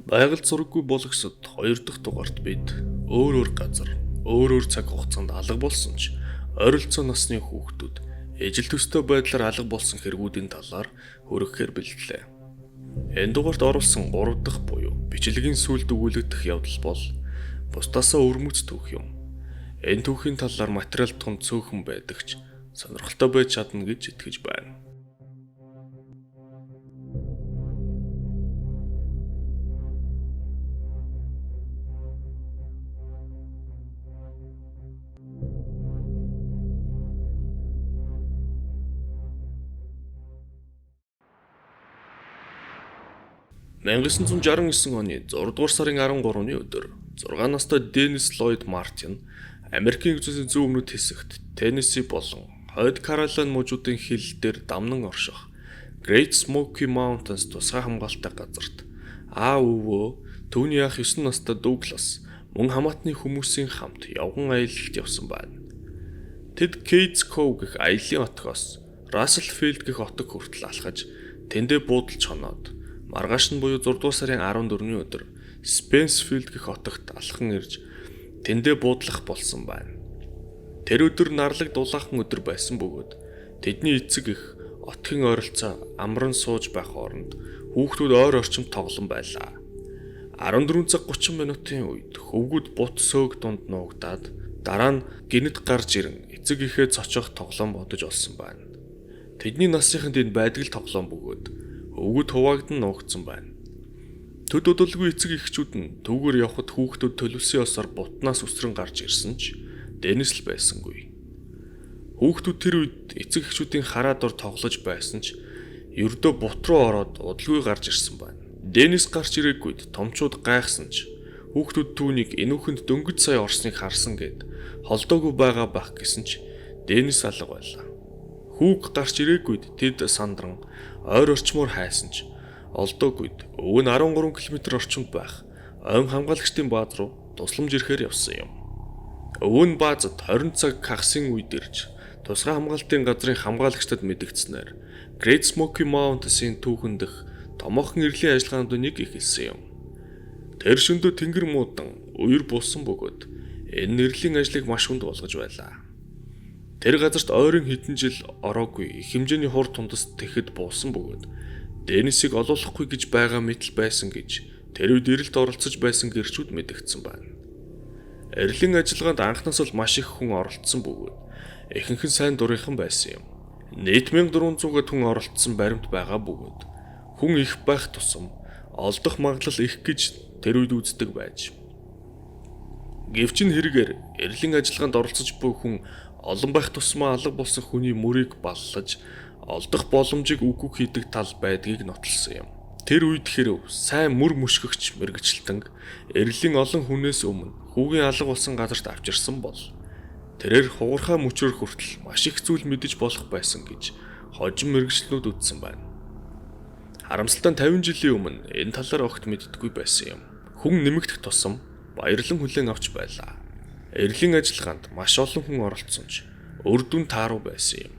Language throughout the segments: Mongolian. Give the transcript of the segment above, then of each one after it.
Байгаль зураггүй болгосод 2 дахь дугаарт бид өөр газар, өөр цаг хугацаанд алга болсон ч ойролцоо насны хүүхдүүд ижил төстэй байдлаар алга болсон хэрэгүүдийн талаар хөрөөхөөр бэлдлээ. Энэ дугаарт оруулсан 3 дахь буюу бичлэгийн сүлд өгүүлэгдэх явдал бол бусдаасаа өрмөц түүх юм. Энэ түүхийн талаар материал тун цөөхөн байдаг ч сонирхолтой байж чадна гэж итгэж байна. (1969 оны 6 дугаар сарын 13-ны өдөр 6 настай Деннис Ллойд Мартин Америкийн үзүүсийн зөв өмнөд хэсэгт Теннесси болон Хойд Каролайн мужуудын хил дээр дамнан орших Great Smoky Mountains тусгай хамгаалалттай газарт өвөө түүний ах 9 настай Дуглас мөн хамаатны хүмүүсийн хамт явган аялалд явсан байна. Тэд Кейтс Ков гэх аяллаа отгоос Russell Field гэх отог хүртэл алхаж тэндээ буудалж хоноод маргааш нь буюу 6 дугаар сарын 14-ний өдөр Spencefield гэх отогт алхан ирж тэндээ буудлах болсон байна. Тэр өдөр нарлаг дулаахан өдөр байсан бөгөөд тэдний эцэг их отгийн ойролцоо амран сууж байх оронд хүүхдүүд ойр орчимд тоглон байлаа. 14 цаг 30 минутын үед хөвгүүд бут сөг дунд нуугдаад дараа нь гинэт гарч ирэн эцэг ихээ цоцох тоглоом бодож олсон байна. Тэдний насынханд энэ байдаг л тоглоом бөгөөд өвгөд хуваагдан нуугдсан байна. Төд удалгүй эцэг эхчүүд нь түүгээр явхад хүүхдүүд төлөвсөн ёсоор бутнаас үсрэн гарч ирсэн ч Деннис л байсангүй. Хүүхдүүд тэр үед эцэг эхчүүдийн хараа дор тоглож байсан ч ердөө бут руу ороод удалгүй гарч ирсэн байна. Деннис гарч ирээгүйд томчууд гайхсан ч хүүхдүүд түүнийг энүүхэнд дөнгөж сая орсныг харсан гэд холдоогүй байгаа байх гэсэн ч Деннис алга байлаа. Хүүг гарч ирээгүйд тэд сандран ойр орчмоор хайсан ч олдоогүйд өвөө нь 13 км орчимд байх ойн хамгаалагчдын бааз руу тусламж ирэхээр явсан юм. Өвөө нь баазад 20 цаг хагсын үед ирж тусгай хамгаалтын газрын хамгаалагчдад мэдгдсэнээр Great Smoky Mountains-ийн түүхэн дэх томоохон эрлийн ажиллагаанд нэг эхэлсэн юм. Тэр шөндөө тэнгэр муудан үер булсан бөгөөд энэ эрлийн ажлыг маш хүнд болгож байлаа. Тэр газарт ойрын хэдэн жил ороогүй их хэмжээний хур тундас тэгэхэд буусан бөгөөд Деннисийг олоолахгүй гэж байгаа мэтэл байсан гэж тэр үед эрэлт оролцож байсан гэрчүүд мэдгдсэн байна. Эрлийн ажиллагаанд анхнаас л маш их хүн оролцсон бөгөөд ихэнх нь сайн дурынхан байсан юм. Нийт 1400-аад хүн оролцсон баримт байгаа бөгөөд хүн их байх тусам олдох магадлал их гэж тэр үед үздэг байж. Гэвч энэ хэрэгээр эрлийн ажиллагаанд оролцож буй хүн олон байх тусмаа алга болсон хүний мөрийг баллаж олдох боломжийг үгүй хийдэг тал байдгийг нотолсон юм. Тэр үед хэрв сайн мөр мөшгөгч мэрэгчлэн эрлийн олон хүнээс өмнө хүүгийн алга болсон газарт авчирсан бол тэрээр хугархай мөчрөх хүртэл маш их зүйл мэдэж болох байсан гэж хожим мэрэгчлэнүүд үздсэн байна. Харамсалтай нь 50 жилийн өмнө энэ талаар огт мэддэггүй байсан юм. Хүн нэмэгдэх тусам баярлан хүлээн авч байлаа. Эрлийн ажиллагаанд маш олон хүн оролцсон ч үр дүн тааруу байсан юм.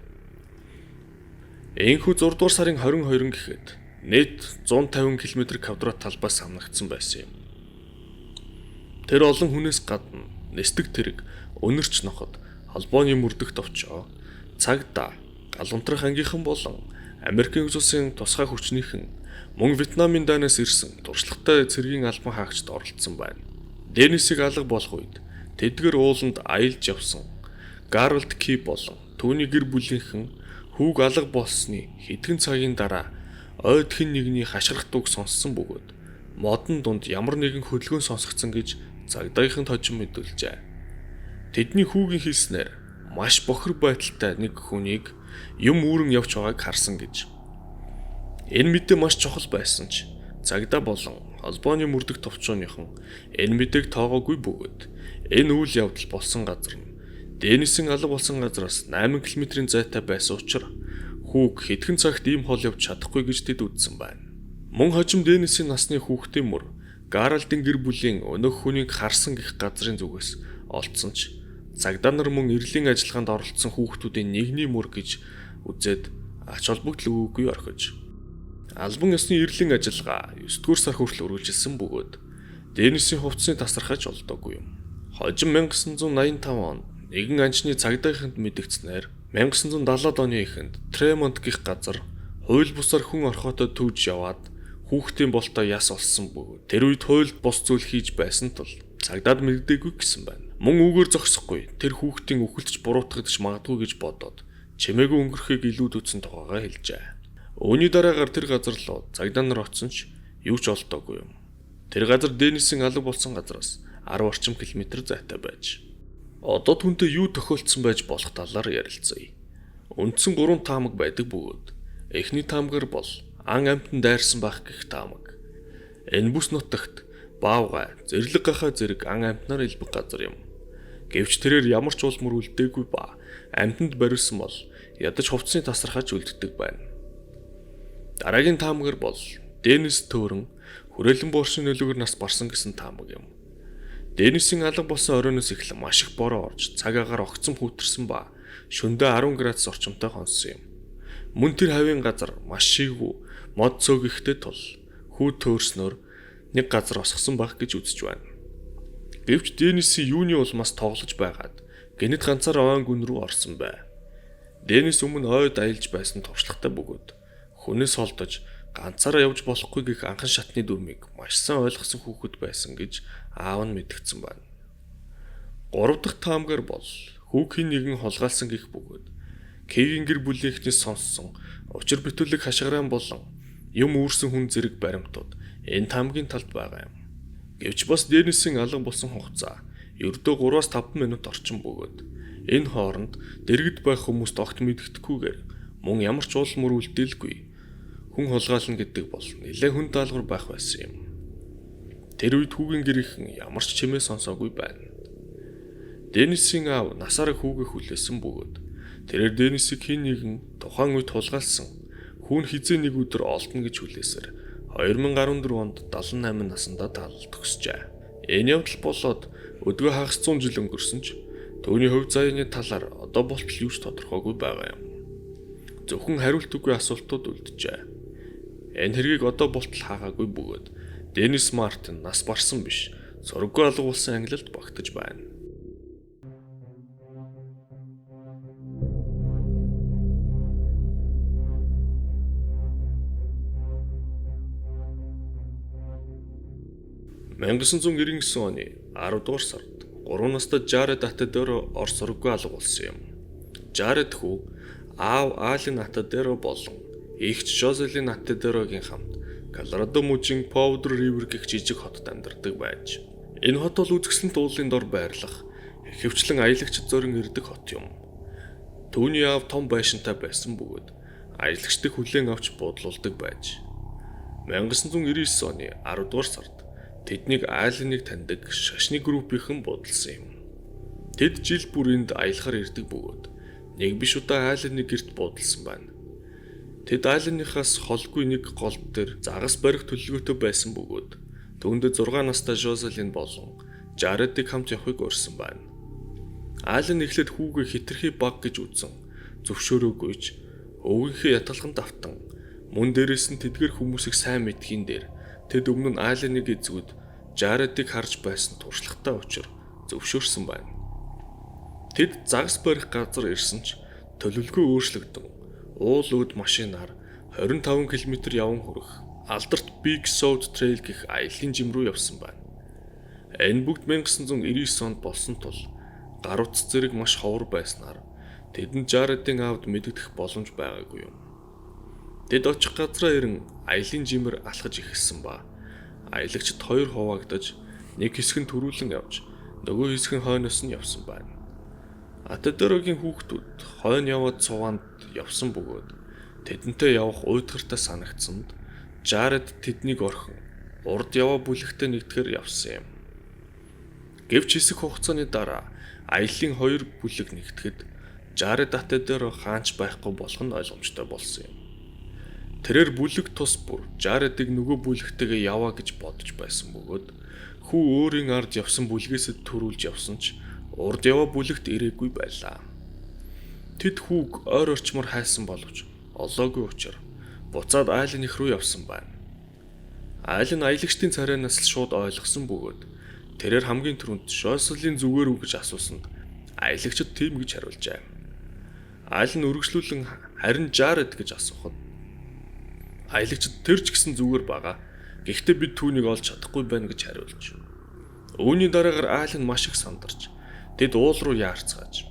Энэхүү 6 дугаар сарын 22 гэхэд нийт 150 км² талбайс хамнагдсан байсан юм. Тэр олон хүнээс гадна нэстэг тэрэг, өнөрч ноход, холбооны мөрдөгт овчоо, цагдаа, галунтрах ангийнхан болон Америкийн үзүүлсэн тусгай хүчнийхэн мөн Вьетнамын дайнаас ирсэн туршлагатай цэргийн албан хаагчид оролцсон байна. Деннисийг алга болох үед тэдгэр ууланд аялж явсан Гарольд Ки болон түүний гэр бүлийнхэн хүүг алга болсны хэдхэн цагийн дараа ойд хэн нэгний хашгирах дууг сонссон бөгөөд модон дунд ямар нэгэн хөдөлгөөн сонсгоцсон гэж цагдаагийнханд хожим мэдүүлжээ. Тэдний хүүгийн хэлснээр маш бохир байдалтай нэг хүнийг юм үүрэн явж байгааг харсан гэж. Энэ мэдээ маш чухал байсан ч цагдаа болон холбооны мөрдөх товчооныхон энэ мэдээг тоогоогүй бөгөөд энэ үйл явдал болсон газар нь Деннисийн алга болсон газраас 8 км-ийн зайтай байсан учраас хүүг хэдхэн цагт ийм хол явж чадахгүй гэж тэд үздсэн байна. Мөн хожим Деннисийн насны хүүхдийн мөр Гарольдын гэр бүлийн өнөөх хүнийг харсан гэх газрын зүгээс олдсон ч цагдаа нар мөн эрлийн ажиллагаанд оролцсон хүүхдүүдийн нэгний мөр гэж үзээд ач холбогдол өгөөгүй орхиж. Албан ёсны эрлийн ажиллагаа 9-р сар хүртэл үргэлжилсэн бөгөөд Денисийн хувцсны тасархаж олдоогүй юм. Хожим 1985 онд нэгэн анчны цагдаагийнханд мэдэгдснээр 1970-ад оны эхэнд Тремонт гих газар хууль бусаар хүн орхиотоо төвж яваад хүүхдийн болтоо яс олсон бөгөөд тэр үед хуульд бус зүйл хийж байсан тул цагдаад мэддэггүй гэсэн байна. Мөн үүгээр зогсохгүй тэр хүүхдийн үхэлдэж буруутгагдаж магадгүй гэж бодоод чимээгүй өнгөрөхийг илүү дүүцэн тогоогоо хэлжээ. Үүний дараагаар тэр газар руу цагдаа нар очсон ч юу ч олдоогүй юм. Тэр газар Денисийн алга болсон газараас 10 орчим километр зайтай байж. Одоо түүнтэй юу тохиолдсон байж болох талаар ярилцъя. Үндсэн 3 таамаг байдаг бөгөөд эхний таамгаар бол ан амьтан дайрсан байх гэх таамаг. Энэ бүс нутагт Баавгай, Зэрлэг гахаа зэрэг ан амьтнаар илбэг газар юм. Гэвч тэрээр ямар ч улмөр үлдээгүй ба амьтанд бариулсан бол ядаж хувцсны тасархаж үлддэг байна. Дараагийн таамгаар бол Денис төөрөн хүрээлэн бууршин нөлөөгөр нас барсан гэсэн таамаг юм. Денисийн алга болсон оройноос эхлэн маш их бороо орж цаг агаар огцом хүүтэрсэн ба шөндөө 10 градус орчимтой хонсон юм. Мөн тэр хавийн газар маш шигүү мод цөг ихтэй тул хүү төөрснөөр нэг газар осгосон байх гэж үзэж байна. Гэвч Денисийн юуны улмаас тоглож байгаад гэнэт ганцаар ойн гүн рүү орсон бай. Денис өмнө ойд аялж байсан туршлагатай бөгөөд хүнээс холдож ганцаараа явж болохгүй гэх анхан шатны дүрмийг маш сайн ойлгосон хүүхэд байсан гэж аав нь мэдгдсэн байна. 3 дахь таамгаар бол хүүхийн нэгэн хулгайлсан гэх бөгөөд Кевин гэр бүлийнхнээс сонссон учир битүүлэг хашгиран болон юм үүрсэн хүн зэрэг баримтууд энэ таамгийн талд байгаа юм. Гэвч бас Денисийн алга болсон хугацаа ердөө 3-5 минут орчим бөгөөд энэ хооронд дэргэд байх хүмүүст огт мэддэхгүйгээр мөн ямар ч уул мөр үлдээлгүй хүн хулгайлна гэдэг бол нэлээд хүн даалгавар байх байсан юм. Тэр үед хүүгийн гэрийнхэн ямар ч чимээ сонсоогүй байна. Денисийн аав насаараа хүүгээ хүлээсэн бөгөөд тэрээр Денисийг хэн нэгэн тухайн үед хулгайлсан хүн хизээ нэг өдөр олдно гэж хүлээсээр 2014 онд 78 наснда таалал төгсжээ. Энэ явдал болоод өдгөө хагас 100 жил өнгөрсөн ч түүний хувь заяаны талаар одоо болтол юу ч тодорхойгүй байгаа юм. Зөвхөн хариулт үгүй асуултууд үлджээ. Энэ хэргийг одоо болтол хаагаагүй бөгөөд Денис Мартин нас барсан биш, сургаггүй алга болсон ангилалд багтаж байна. (1999 оны 10 дугаар сард 3 настай Жаред Атадеро Орос сургаггүй алга болсон юм. Жаред хүү аав Ален Атадеро болон эгч Жозелин Атадерогийн хамт Колорадо мужийн Powder River гэх жижиг хотод амьдардаг байж. Энэ хот бол үзэсгэлэнт уулын дор байрлах хөвчлэн аялагчид зорин ирдэг хот юм. Түүний аав том байшинтай байсан бөгөөд аялагчдыг хүлээн авч буудлуулдаг байж. 1999 оны 10 дугаар сард тэднийг Аленыг таньдаг шашны группийнхэн буудалсан юм. Тэд жил бүр энд аялахаар ирдэг бөгөөд нэг биш удаа Аленыг гэрт буудалсан байна. Тэд Аленихаас холгүй нэг гол дээр загас барих төлөвлөгөөтэй байсан бөгөөд түүндээ 6 настай Жозелин болон Жаредыг хамт явахыг урьсан байна. Ален эхлээд хүүгээ хитрхи баг гэж үзэн зөвшөөрөөгүйч өвгийнхээ ятгалхан давтан мөн дээрээс нь тэдгэр хүмүүсийг сайн мэдхийн дээр тэд өмнө нь Аленыг эзгүүд Жаредыг харж байсан туршлагатай учир зөвшөөрсөн байна. Тэд загас барих газар ирсэн ч төлөвлөгөө өөрчлөгдөн уул өд машинаар 25 км яван хүрэх алдарт Big South Trail гэх аялын жим рүү явсан байна. Энэ бүгд 1999 онд болсон тул гар утас зэрэг маш ховор байснаар тэдэнд Жаредын аавд мэддэх боломж байгаагүй юм. Тэд очих газраа ирэн аялын жимээр алхаж ихсэн ба аялагчид 2 хуваагдаж нэг хэсэг нь төрүүлэн явж нөгөө хэсэг нь хойноос нь явсан байна. Атадерогийн хүүхдүүд хойно яваад цугаанд явсан бөгөөд тэдэнтэй явах уйдгартай санагдсанд Жаред тэднийг орхин урд яваа бүлэгтээ нэгтгэр явсан юм. Гэвч хэсэг хугацааны дараа аяллаа 2 бүлэг нэгтгэхэд Жаред Атадеро хаанч байхгүй болох нь ойлгомжтой болсон юм. Тэрээр бүлэг тус бүр Жаредыг нөгөө бүлэгтэйгээ яваа гэж бодож байсан бөгөөд хүү өөрийн ард явсан бүлгээс төрүүлж явсан ч урд яваа бүлэгт ирээгүй байлаа. Тэд хүүг ойр орчмоор хайсан боловч олоогүй учраас буцаад Айлын их рүү явсан байна. Айл нь аялагчдын царайнаас л шууд ойлгосон бөгөөд тэрээр хамгийн түрүүнд Шослын зүгээр үү гэж асуусанд аялагчид тийм гэж хариулжээ. Айл нь үргэлжлүүлэн харин Жаред гэж асуухад аялагчид тэр ч гэсэн зүгээр байгаа. Гэхдээ бид түүнийг олж чадахгүй байна гэж хариулж. Үүний дараагаар Айл нь маш их сандарч тэд уул руу яарцгааж.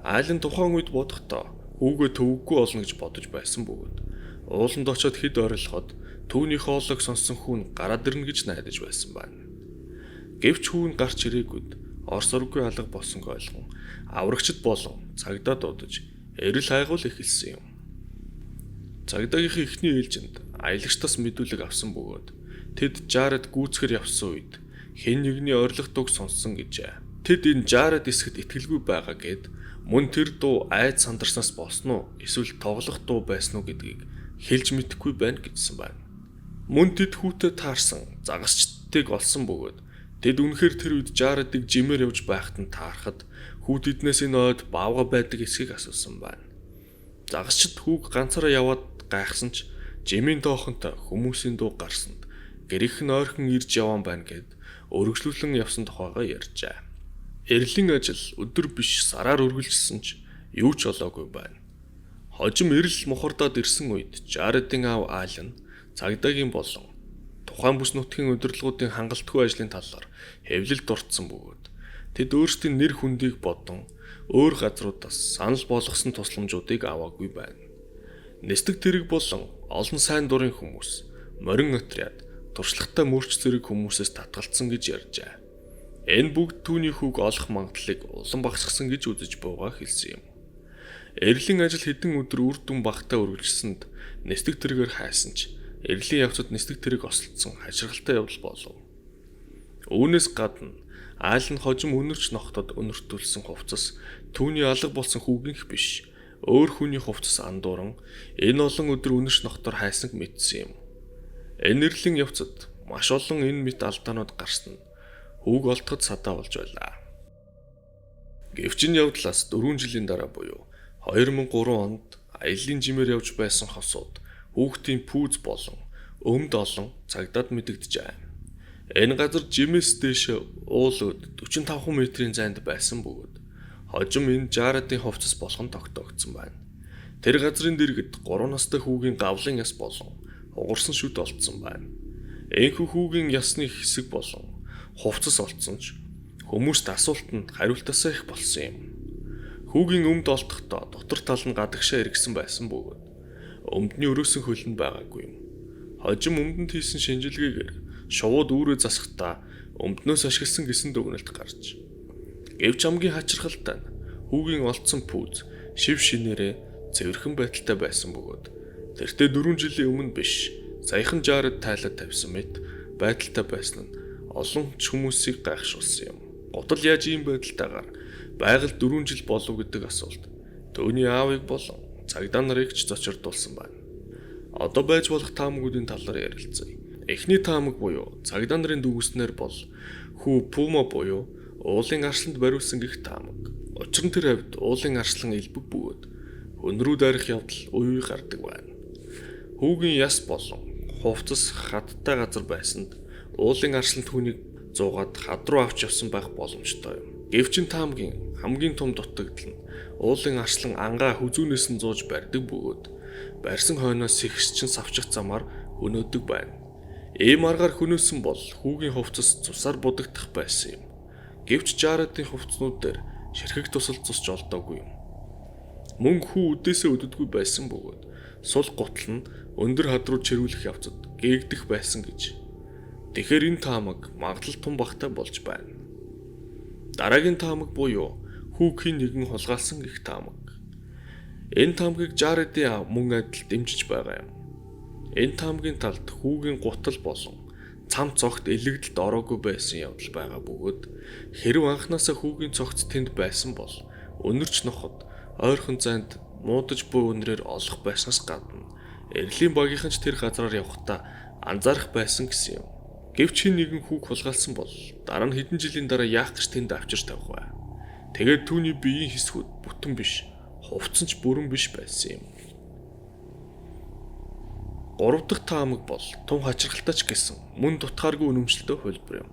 Айл нь тухайн үед бодохдоо хүүгээ төвөггүй болно гэж бодож байсан бөгөөд ууланд очиод хэд орилоход түүний хоолойг сонссон хүн гараад ирнэ гэж найдаж байсан байна. Гэвч хүүн гарч ирээгүйд орс оргүй алга болсонг ойлгон аврагчд болон цагдаа дуудаж эрэл хайгуул эхэлсэн юм. Цагдаагийнхын эхний ээлжинд аялагчдаас мэдүүлэг авсан бөгөөд тэд Жаред гүйцэхэр явсан үед хэн нэгний орилох дууг сонссон гэжээ. Тэд энэ Жаред эсэхд итгэлгүй байгаа гэд мөн тэр дуу айд сандарснаас болсон уу эсвэл тоглох дуу байсан уу гэдгийг хэлж мэдэхгүй байна гэсэн байна. Мөн тэд хүүтэй таарсан загасчдыг олсон бөгөөд тэд үнэхээр тэр үед Жаредыг жимээр явж байхад нь таарахад хүү тэднээс энэ ойд баавга байдаг эсхийг асуусан байна. Загасчд хүүг ганцаараа яваад гайхсан ч жимийн тоохонтой хүмүүсийн дуу гарсанд гэрийнх нь ойрхон ирж яваан байна гэд өргөжлүүлэн явсан тухайгаа ярьжээ. Эрлийн ажил өдөр биш сараар үргэлжилсэн ч юу ч олоогүй байна. Хожим эрэл мухардаад ирсэн үед Жаредын аав Айл нь цагдаагийн болон тухайн бүс нутгийн удирдлагуудын хангалтгүй ажлын талаар хэвлэлд дурдсан бөгөөд тэд өөрсдийн нэр хүндийг бодон өөр газруудаас санал болгосон тусламжуудыг аваагүй байна. Нисдэг тэрэг болон олон сайн дурын хүмүүс, морин отряд, туршлагатай мөрч зэрэг хүмүүсээс татгалцсан гэж ярьжээ. Энэ бүгд түүний хүүг олох магадлалыг улам багасгасан гэж үзэж буугаа хэлсэн юм. Эрлийн ажил хэдэн өдөр үр дүн багтаа үргэлжилсэнд нисдэг тэрэгээр хайсан ч эрлийн явцад нисдэг тэрэг осолдсон хачиргалтай явдал болов. Үүнээс гадна Айл нь хожим өнөрч ногтод өнөртүүлсэн хувцас түүний алга болсон хүүгийнх биш, өөр хүний хувцас андууран энэ олон өдөр өнөрч ногтоор хайсныг мэдсэн юм. Энэ эрлийн явцад маш олон энэ мэт алдаанууд гарсан нь хүүг олдоход садаа болж байлаа. Гэвч энэ явдлаас 4 жилийн дараа буюу 2003 онд аялын жимээр явж байсан хосууд хүүхдийн пүүз болон өмд олон цагдаад мэдэгдэжээ. Энэ газар жимээс дээш уулууд 45 метрийн зайд байсан бөгөөд хожим энэ Жаредын хувцас болох нь тогтоогдсон байна. Тэр газрын дэргэд 3 настай хүүгийн гавлын яс болон угарсан шүд олдсон байна. Энэхүү хүүгийн ясны хэсэг болон хувцас олдсон ч хүмүүст асуултанд хариултасаа их болсон юм. Хүүгийн өмд олдохдоо дотор тал нь гадагшаа эргэсэн байсан бөгөөд өмдний өрөөсөн хөлөнд байгаагүй юм. Хожим өмдөнд хийсэн шинжилгээгээр шувууд үүрээ засахдаа өмднөөс ашигласан гэсэн дүгнэлт гарч. Гэвч хамгийн хачирхалтай нь хүүгийн олдсон пүүз шив шинээрээ цэвэрхэн байдалтай байсан бөгөөд тэртээ 4 жилийн өмнө биш саяхан Жаред тайлаад тавьсан мэт байдалтай байсан нь олон ч хүмүүсийг гайхшруулсан юм. Гутал яаж ийм байдалтайгаар байгаль 4 жил болов гэдэг асуулт төвний аавыг болон цагдаа нарыг ч зочирдуулсан байна. Одоо байж болох таамагуудын талаар ярилцъя. Эхний таамаг буюу цагдаа нарын дүгнэснээр бол хүү Пума буюу уулын арсланд бариулсан гэх таамаг. Учир нь тэр хавьд уулын арслан элбэг бөгөөд хөн рүү дайрах явдал үе үе гардаг байна. Хүүгийн яс болон хувцас хаттай газар байсанд уулын арслан түүнийг зуугаад хад руу авч явсан байх боломжтой юм. Гэвч таамгийн хамгийн том дутагдал нь уулын арслан ангаа хүзүүнээс нь зууж барьдаг бөгөөд барьсан хойноос сэгсчин савчих замаар хөнөөдөг байна. Ийм аргаар хөнөөсөн бол хүүгийн хувцас цусаар будагдах байсан юм. Гэвч Жаредын хувцснууд дээр ширхэг тусал цусч олдоогүй юм. Мөн хүү үдээсээ өддөггүй байсан бөгөөд сул гутал нь өндөр хад руу чирүүлэх явцад гээгдэх байсан гэж. Тэгэхээр энэ таамаг магадлал тун багтай болж байна. Дараагийн таамаг буюу хүүг хин нэгэн хулгайлсан гэх таамаг. Энэ таамгийг Жаредын мөн адил дэмжиж байгаа юм. Энэ таамгийн талд хүүгийн гутал болон цам цогт элэгдэлд ороогүй байсан явдал байгаа бөгөөд хэрв анханасаа хүүгийн цогц тэнд байсан бол өнөрч ноход ойрхон зайд муудаж буй үнрээр олох байснаас гадна эрлийн багийнхан ч тэр газраар явхдаа анзаарах байсан гэсэн юм. Гэвч хин нэгэн хүүг хулгайлсан бол дараа нь хэдэн жилийн дараа яах гэж тэнд авчирч тавих вэ? Тэгээд түүний биеийн хэсгүүд бүтэн биш, хувцсан ч бүрэн биш байсан юм. 3 дахь таамаг бол тун хачирхалтач гэсэн мөн дутгааргүй үнэмшилтэй хөлбөр юм.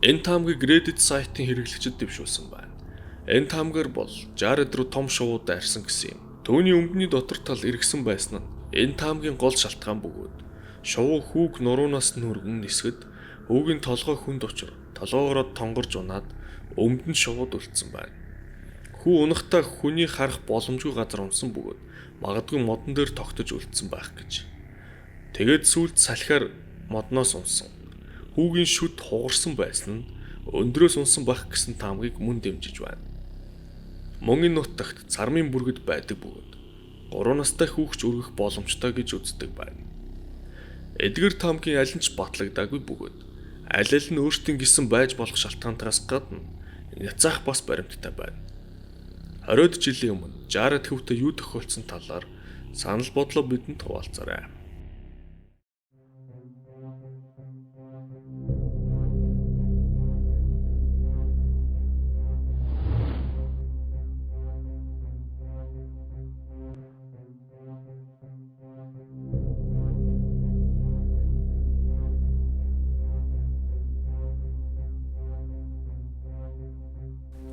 Энэ таамгийг Reddit сайтын хэрэглэгчид дэвшүүлсэн байна. Энэ таамгаар бол 60 руу том шувууд дайрсан гэсэн юм. Төвний өмдний дотор тал эргэсэн байсан нь энэ таамгийн гол шалтгаан бөгөөд шувуу хүүг нуруунаас нүргэн нисгэд хүүгийн толгой хүнд учир толгоогоор тонгорж унаад өмд нь шувууд үлдсэн байна. Хүү унахтаа хүний харах боломжгүй газар унсан бөгөөд магадгүй модон дээр тогтож үлдсэн байх гэж. Тэгээд сүүлд салхиар модноос унсан. Хүүгийн шүд хугарсан байсан нь өндрөөс унсан байх гэсэн таамгийг мөн дэмжиж байна. Мөнгөний нутагт цармын бүргэд байдаг бөгөөд 3 настай хүүхч өргөх боломжтой гэж үздэг байна. Эдгээр таамгийн аль нь ч батлагдаагүй бөгөөд аль нь өөртөө гисэн байж болох шалтгаантаас гадна няцаах бас баримттай байна. 20 жилийн өмнө 60 төвтэй юу тохиолдсон талаар санал бодлоо бидэнд хуваалцаарай.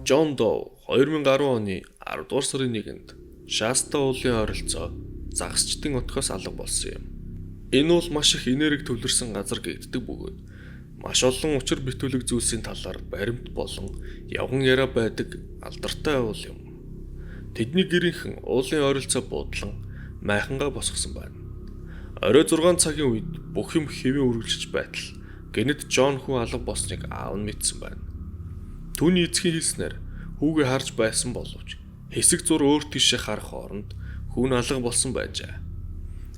John Doe 2010 оны 10 дугаар сарын 1-нд Shasta уулын ойролцоо загасчдын отгоос алга болсон юм. Энэ уул маш их энерги төвлөрсөн газар гэгддэг бөгөөд маш олон учир битүүлэг зүйлсийн талаар баримт болон явган яриа байдаг алдартай уул юм. Тэдний гэрийнхэн уулын ойролцоо буудлан майхангаа босгосон байна. Орой 6 цагийн үед бүх юм хэвэн үргэлжлэж байтал гэнэт John хүү алга болсныг аав нь мэдсэн байна. Түүний эцгийн хэлснээр хүүгээ харж байсан боловч хэсэг зур өөр тийшээ харах оронд хүүн алга болсон байжээ.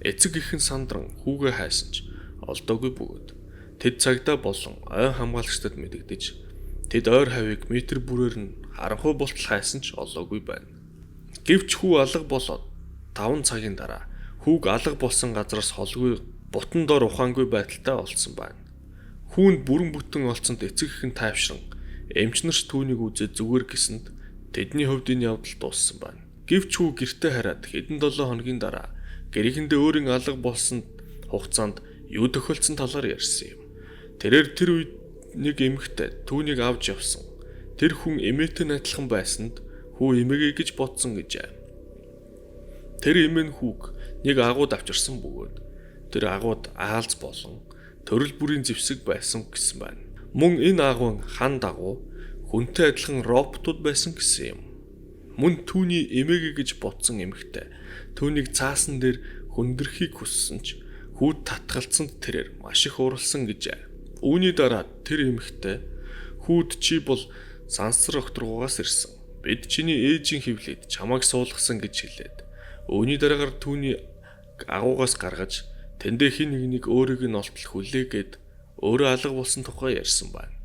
Эцэг ихэн сандран хүүгээ хайсан ч олдоогүй бөгөөд тэд цагдаа болон ойн хамгаалагчдад мэдэгдэж тэд ойр хавийг метр бүрээр нь харанхуй болтол хайсан ч олоогүй байна. Гэвч хүү алга болоод 5 цагийн дараа хүүг алга болсон газараас холгүй бутан дор ухаангүй байдалтай олдсон байна. Хүүнд бүрэн бүтэн олцсонд эцэг ихэн тайвшран эмчнэрч түүнийг үзээд зүгээр гэсэнд тэдний хувьд энэ явдал дууссан байна. Гэвч хүү гэртээ хараад хэдэн 7 хоногийн дараа гэрээхэндээ өөрийн алга болсон хугацаанд юу тохиолдсон талаар ярьсан юм. Тэрээр тэр үед нэг эмэгтэй түүнийг авч явсан. Тэр хүн эмээтэй адилхан байсанд хүү эмээгээ гэж бодсон гэжээ. Тэр эмээ нь хүүг нэг агууд авчирсан бөгөөд тэр агууд аалз болон төрөл бүрийн зэвсэг байсан гэсэн байна. Мөн энэ агуун хан дагуу хүнтэй адилхан роботууд байсан гэсэн юм. Мөн түүний эмээгээ гэж бодсон эмэгтэй түүнийг цаасан дээр хүндрэхийг хүссэн ч хүүд татгалцсанд тэрээр маш их уралсан гэжээ. Үүний дараа тэр эмэгтэй хүүд чи бол сансар окторгоогоос ирсэн. Бид чиний ээжийн хөвлөд чамайг суулгасан гэж хэлээд үүний дараагаар түүний агуугаас гаргаж тэндээ хин нэг өөрийг нь олтол хүлээгээд өөрөө алга болсон тухай ярьсан байна.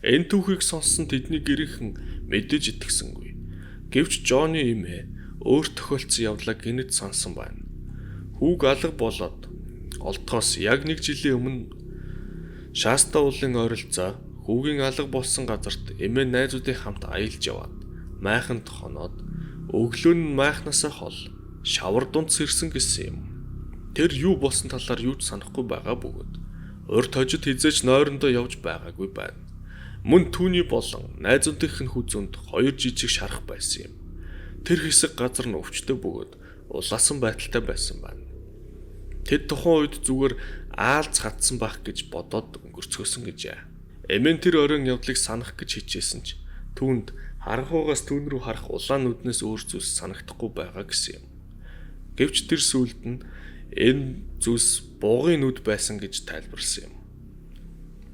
Энэ түүхийг сонссон тэдний гэрийнхэн мэдээж итгэсэнгүй. Гэвч Johnny эмээ өөр тохиолдсон явдлаа гинэд сонсон байна. Хүүг алга болоод олдохоос яг 1 жилийн өмнө Shasta уулын ойролцоо хүүгийн алга болсон газарт эмээ найзуудын хамт аялж яваад майханд хоноод өглөө нь майхнасаа хол шавар дунд сэрсэн гэсэн юм. Тэр юу болсон талаар юу ч санахгүй байгаа бөгөөд урд хожид хизээч нойрондоо явж байгаагүй байна. Мөн түүний болон найзуудынх нь хүзүнд 2 жижиг шарах байсан юм. Тэр хэсэг газар нь өвчтөй бөгөөд улаасан байдалтай байсан байна. Тэд тухайн үед зүгээр аалз хатсан байх гэж бодоод өнгөрцгөөсөн гэжээ. Эмэн тэр оройн явдлыг санах гэж хичээсэн ч түүнд харанхуугаас түүн рүү харах улаан нүднээс өөр зүйлс санагдахгүй байгаа гэсэн юм. Гэвч тэр сүүлд нь энэ зүйлс буугын нүд байсан гэж тайлбарласан юм.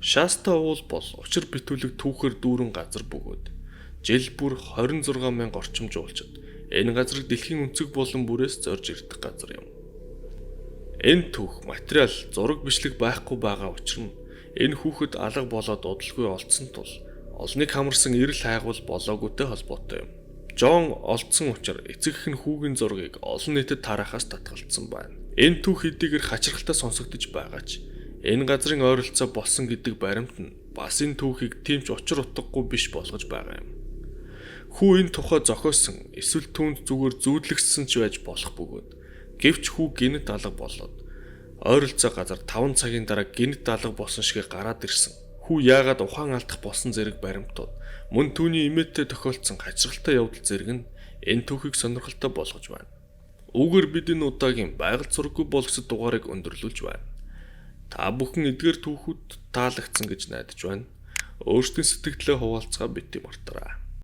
Shasta уул бол учир битүүлэг түүхээр дүүрэн газар бөгөөд жил бүр 26,000 орчим жуулчид энэ газрыг дэлхийн өнцөг болон бүрээс зорж ирдэг газар юм. Энэ түүх материал зураг бичлэг байхгүй байгаа учраас энэ хүүхэд алга болоод удалгүй олдсон тул олныг хамарсан эрэл хайгуул болоогүйтэй холбоотой юм. Жон олдсон учраас эцэг нь хүүгийн зургийг олон нийтэд тараахаас татгалцсан байна. Энэ түүх хэдийгээр хачирхалтай сонсогдож байгаа ч энэ газрын ойролцоо болсон гэдэг баримт нь бас энэ түүхийг тийм ч учир утгагүй биш болгож байгаа юм. Хүү энэ тухай зохиосон эсвэл түүнд зүгээр зүүдлэгдсэн ч байж болох бөгөөд Гэвч хүү гинэт алга болоод ойролцоо газар 5 цагийн дараа гинэт алга болсон шиг гараад ирсэн. Хүү яагаад ухаан алдах болсон зэрэг баримтууд мөн түүний имээдтэй тохиолдсон хачиргалтай явдал зэрэг нь энэ түүхийг сонирхолтой болгож байна. Үүгээр бид энэ удаагийн байгаль зураггүй болгосод дугаарыг өндөрлүүлж байна. Та бүхэн эдгээр түүхүүд таалагдсан гэж найдаж байна. Өөрсдийн сэтгэлдээ хуваалцгаа бити мартаарай.